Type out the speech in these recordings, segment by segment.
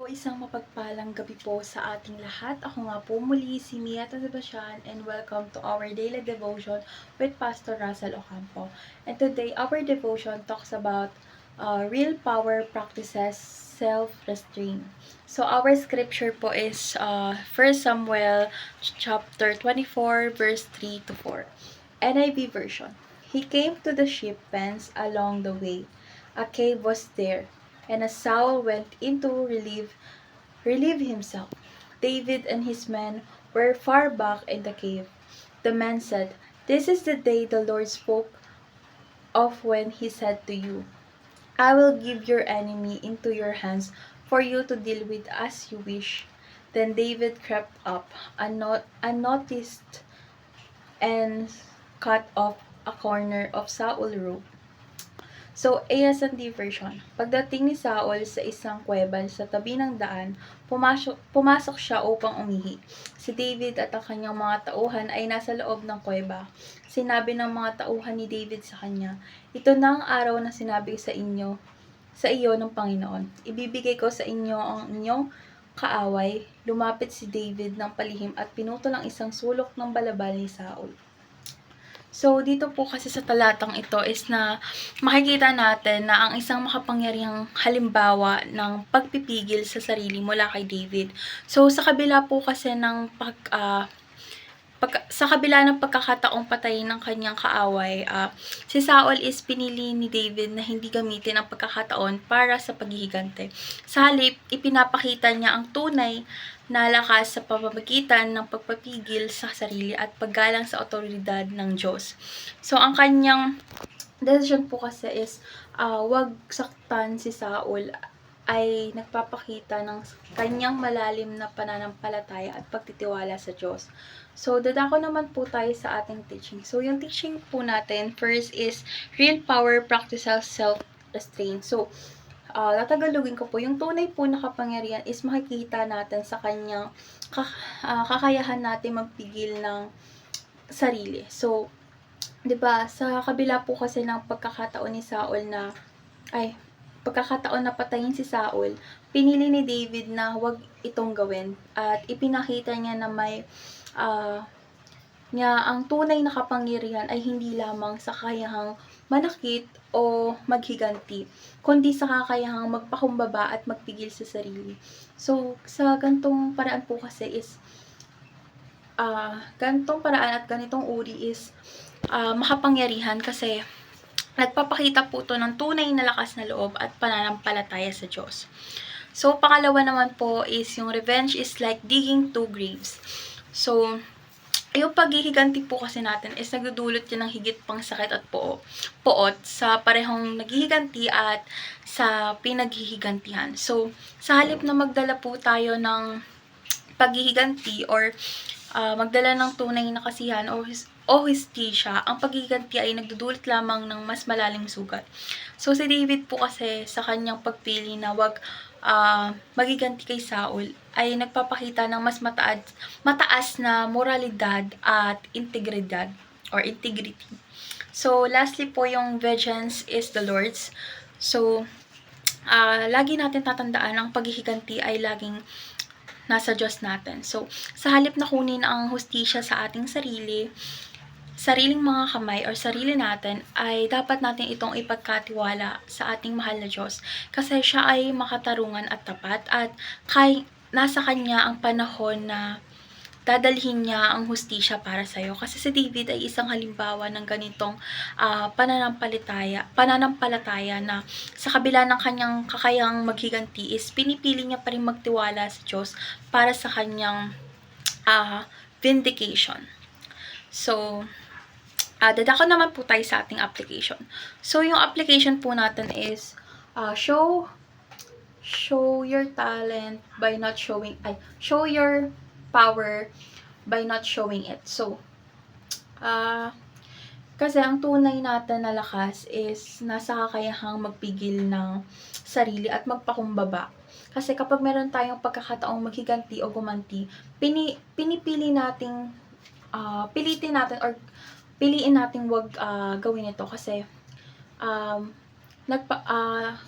Isang mapagpalang gabi po sa ating lahat. Ako nga po muli si Mia Sebastian and welcome to our daily devotion with Pastor Russell Ocampo. And today, our devotion talks about real power practices self-restraint. So our scripture po is 1 Samuel chapter 24 verse 3 to 4. NIV version. He came to the sheep pens along the way. A cave was there, and as Saul went in to relieve himself. David and his men were far back in the cave. The man said, "This is the day the Lord spoke of when he said to you, I will give your enemy into your hands for you to deal with as you wish." Then David crept up unnoticed and cut off a corner of Saul's robe. So, ASND version. Pagdating ni Saul sa isang kuweba sa tabi ng daan, pumasok siya upang umihi. Si David at ang kanyang mga tauhan ay nasa loob ng kuweba. Sinabi ng mga tauhan ni David sa kanya, "Ito na ang araw na sinabi sa iyo ng Panginoon. Ibibigay ko sa inyo ang inyong kaaway." Lumapit si David ng palihim at pinutol ang isang sulok ng balabal ni Saul. So, dito po kasi sa talatang ito is na makikita natin na ang isang makapangyarihang halimbawa ng pagpipigil sa sarili mula kay David. So, sa kabila po kasi ng sa kabila ng pagkakataong patayin ng kanyang kaaway, si Saul is pinili ni David na hindi gamitin ang pagkakataon para sa paghihigante. Sa halip, ipinapakita niya ang tunay na lakas sa pamamagitan ng pagpapigil sa sarili at paggalang sa otoridad ng Diyos. So, ang kanyang decision po kasi is wag saktan si Saul ay nagpapakita ng kanyang malalim na pananampalataya at pagtitiwala sa Diyos. So, dadako naman po tayo sa ating teaching. So, yung teaching po natin, first is real power practices self-restraint. So, tatagalogin ko po, yung tunay po na kapangyarihan is makikita natin sa kanyang kakayahan natin magpigil ng sarili. So, 'di ba, sa kabila po kasi ng pagkakataon na patayin si Saul, pinili ni David na wag itong gawin at ipinakita niya na ang tunay na kapangyarihan ay hindi lamang sa kakayahang manakit o maghiganti, kundi sa kakayahang magpakumbaba at magpigil sa sarili. So, sa gantong paraan po kasi is, gantong paraan at ganitong uri is makapangyarihan kasi nagpapakita po to ng tunay na lakas na loob at pananampalataya sa Diyos. So, pangalawa naman po is yung revenge is like digging two graves. So, yung paghihiganti po kasi natin is nagdudulot yan ng higit pang sakit at poot sa parehong naghihiganti at sa pinaghihigantihan. So, sa halip na magdala po tayo ng paghihiganti or magdala ng tunay na kasihan o hustisya, ang paghihiganti ay nagdudulot lamang ng mas malalim sugat. So, si David po kasi sa kanyang pagpili na wag magiganti kay Saul ay nagpapakita ng mas mataas na moralidad at integridad or integrity. So, lastly po, yung vengeance is the Lord's. So, lagi natin tatandaan ang paghihiganti ay laging nasa Diyos natin. So, sa halip na kunin ang hustisya sa ating sariling mga kamay or sarili natin, ay dapat natin itong ipagkatiwala sa ating mahal na Diyos. Kasi siya ay makatarungan at tapat at nasa Kanya ang panahon na dadalhin niya ang hustisya para sa'yo. Kasi si David ay isang halimbawa ng ganitong pananampalataya na sa kabila ng kanyang kakayang maghiganti is pinipili niya pa rin magtiwala sa Diyos para sa kanyang vindication. So, dadako naman po tayo sa ating application. So, yung application po natin is show your talent by not show your power by not showing it. So, kasi ang tunay natin na lakas is nasa kakayahang magpigil ng sarili at magpakumbaba. Kasi kapag meron tayong pagkakataong maghiganti o gumanti, piliin natin wag gawin ito kasi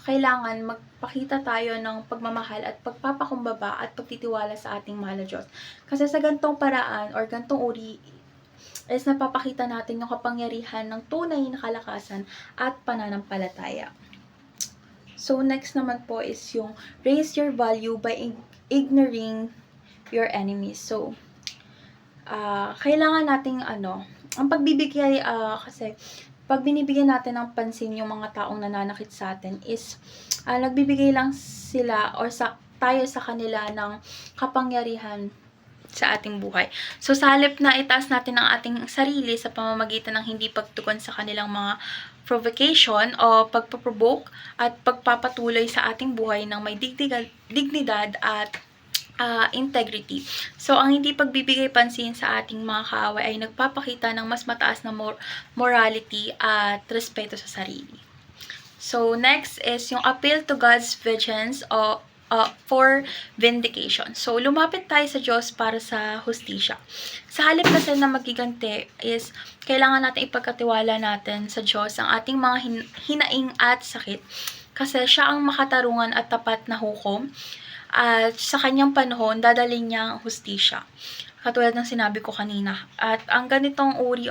kailangan magpakita tayo ng pagmamahal at pagpapakumbaba at pagtitiwala sa ating mahal na Diyos. Kasi sa gantong paraan or gantong uri is napapakita natin yung kapangyarihan ng tunay na kalakasan at pananampalataya. So, next naman po is yung raise your value by ignoring your enemies. So, kailangan nating ang pagbibigay kasi pag binibigyan natin ng pansin yung mga taong nananakit sa atin is nagbibigay lang sila or tayo sa kanila ng kapangyarihan sa ating buhay. So, sa halip na itaas natin ang ating sarili sa pamamagitan ng hindi pagtugon sa kanilang mga provocation o pagpaprovoke at pagpapatuloy sa ating buhay ng may dignidad at integrity. So, ang hindi pagbibigay pansin sa ating mga kaaway ay nagpapakita ng mas mataas na morality at respeto sa sarili. So, next is yung appeal to God's vengeance for vindication. So, lumapit tayo sa Diyos para sa hustisya. Sa halip kasi na magiganti is kailangan natin ipagkatiwala natin sa Diyos ang ating mga hinaing at sakit kasi siya ang makatarungan at tapat na hukom. At sa kanyang panahon, dadalhin niya ang hustisya. Katulad ng sinabi ko kanina. At ang ganitong uri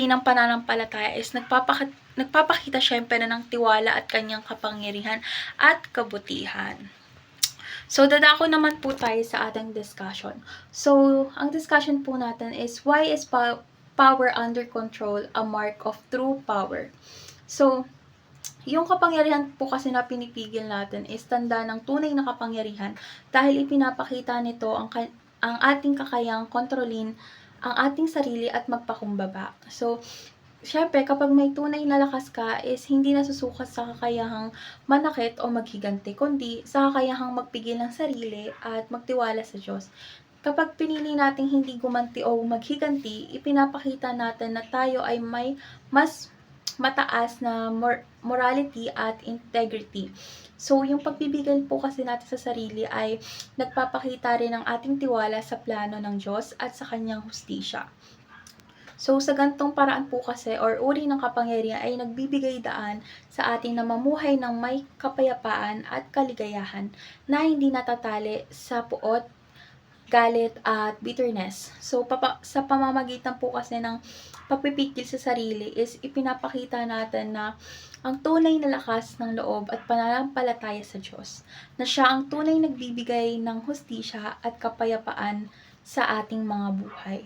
ng pananampalataya is nagpapakita syempre na ng tiwala at kanyang kapangyarihan at kabutihan. So, dadako naman po tayo sa ating discussion. So, ang discussion po natin is, why is power under control a mark of true power? So, yung kapangyarihan po kasi na pinipigil natin is tanda ng tunay na kapangyarihan dahil ipinapakita nito ang ating kakayang kontrolin ang ating sarili at magpakumbaba. So, syempre, kapag may tunay na lakas ka is hindi nasusukat sa kakayahang manakit o maghiganti, kundi sa kakayahang magpigil ng sarili at magtiwala sa Diyos. Kapag pinili nating hindi gumanti o maghiganti, ipinapakita natin na tayo ay may mas mataas na morality at integrity. So, yung pagbibigay po kasi natin sa sarili ay nagpapakita rin ng ating tiwala sa plano ng Diyos at sa kanyang hustisya. So, sa gantong paraan po kasi or uri ng kapangyarihan ay nagbibigay daan sa ating na mamuhay ng may kapayapaan at kaligayahan na hindi natatali sa puot, galit at bitterness. So, sa pamamagitan po kasi ng pagpipigil sa sarili is ipinapakita natin na ang tunay na lakas ng loob at pananampalataya sa Diyos, na siya ang tunay nagbibigay ng hustisya at kapayapaan sa ating mga buhay.